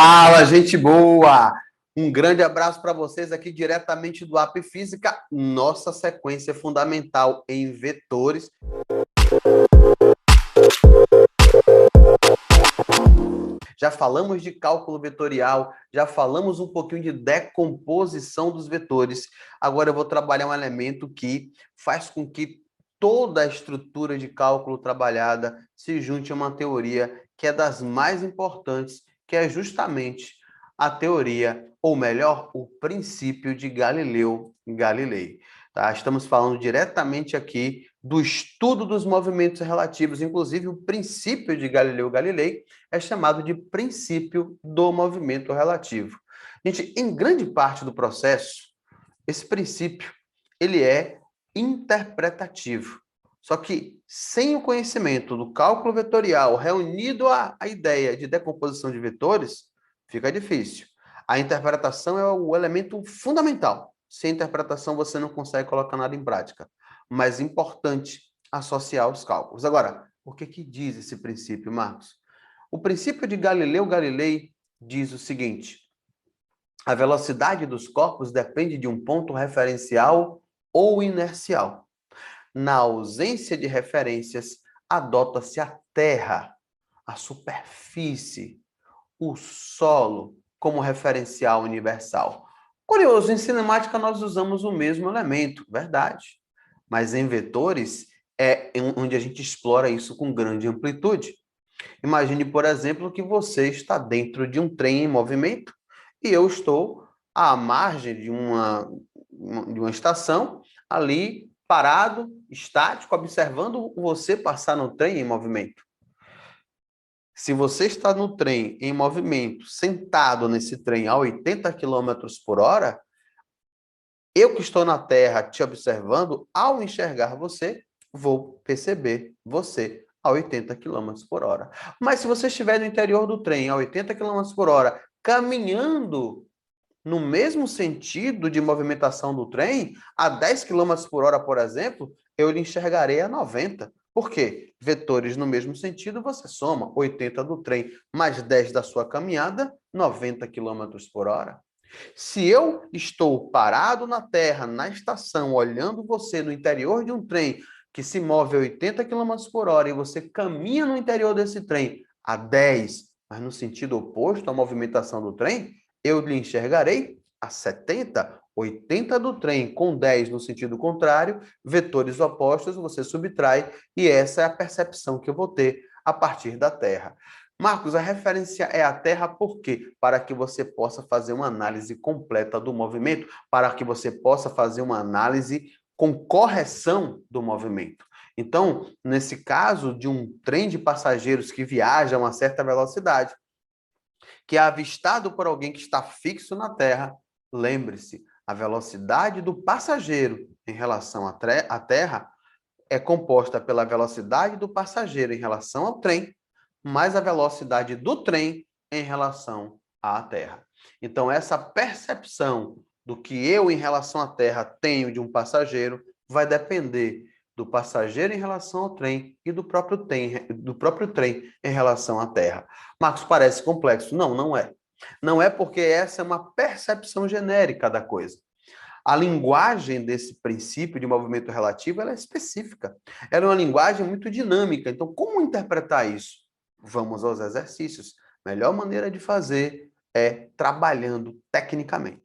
Fala, gente boa! Um grande abraço para vocês aqui diretamente do App Física, nossa sequência fundamental em vetores. Já falamos de cálculo vetorial, já falamos um pouquinho de decomposição dos vetores. Agora eu vou trabalhar um elemento que faz com que toda a estrutura de cálculo trabalhada se junte a uma teoria que é das mais importantes, que é justamente a teoria, ou melhor, o princípio de Galileu Galilei. Tá? Estamos falando diretamente aqui do estudo dos movimentos relativos, inclusive o princípio de Galileu Galilei é chamado de princípio do movimento relativo. Gente, em grande parte do processo, esse princípio ele é interpretativo. Só que sem o conhecimento do cálculo vetorial reunido à ideia de decomposição de vetores, fica difícil. A interpretação é o elemento fundamental. Sem interpretação você não consegue colocar nada em prática. Mas é importante associar os cálculos. Agora, o que diz esse princípio, Marcos? O princípio de Galileu Galilei diz o seguinte: a velocidade dos corpos depende de um ponto referencial ou inercial. Na ausência de referências, adota-se a terra, a superfície, o solo como referencial universal. Curioso, em cinemática nós usamos o mesmo elemento, verdade. Mas em vetores é onde a gente explora isso com grande amplitude. Imagine, por exemplo, que você está dentro de um trem em movimento e eu estou à margem de uma estação, ali parado, estático, observando você passar no trem em movimento. Se você está no trem em movimento, sentado nesse trem a 80 km por hora, eu que estou na Terra te observando, ao enxergar você, vou perceber você a 80 km por hora. Mas se você estiver no interior do trem a 80 km por hora, caminhando no mesmo sentido de movimentação do trem, a 10 km por hora, por exemplo, eu lhe enxergarei a 90. Por quê? Vetores no mesmo sentido, você soma 80 do trem mais 10 da sua caminhada, 90 km por hora. Se eu estou parado na Terra, na estação, olhando você no interior de um trem que se move a 80 km por hora e você caminha no interior desse trem a 10, mas no sentido oposto à movimentação do trem, eu lhe enxergarei a 70, 80 do trem com 10 no sentido contrário, vetores opostos, você subtrai, e essa é a percepção que eu vou ter a partir da Terra. Marcos, a referência é a Terra por quê? Para que você possa fazer uma análise completa do movimento, para que você possa fazer uma análise com correção do movimento. Então, nesse caso de um trem de passageiros que viaja a uma certa velocidade, que é avistado por alguém que está fixo na Terra, lembre-se, a velocidade do passageiro em relação à Terra é composta pela velocidade do passageiro em relação ao trem, mais a velocidade do trem em relação à Terra. Então, essa percepção do que eu, em relação à Terra, tenho de um passageiro vai depender do passageiro em relação ao trem e do próprio trem em relação à Terra. Marcos, parece complexo. Não, não é. Não é porque essa é uma percepção genérica da coisa. A linguagem desse princípio de movimento relativo ela é específica. Ela é uma linguagem muito dinâmica. Então, como interpretar isso? Vamos aos exercícios. A melhor maneira de fazer é trabalhando tecnicamente.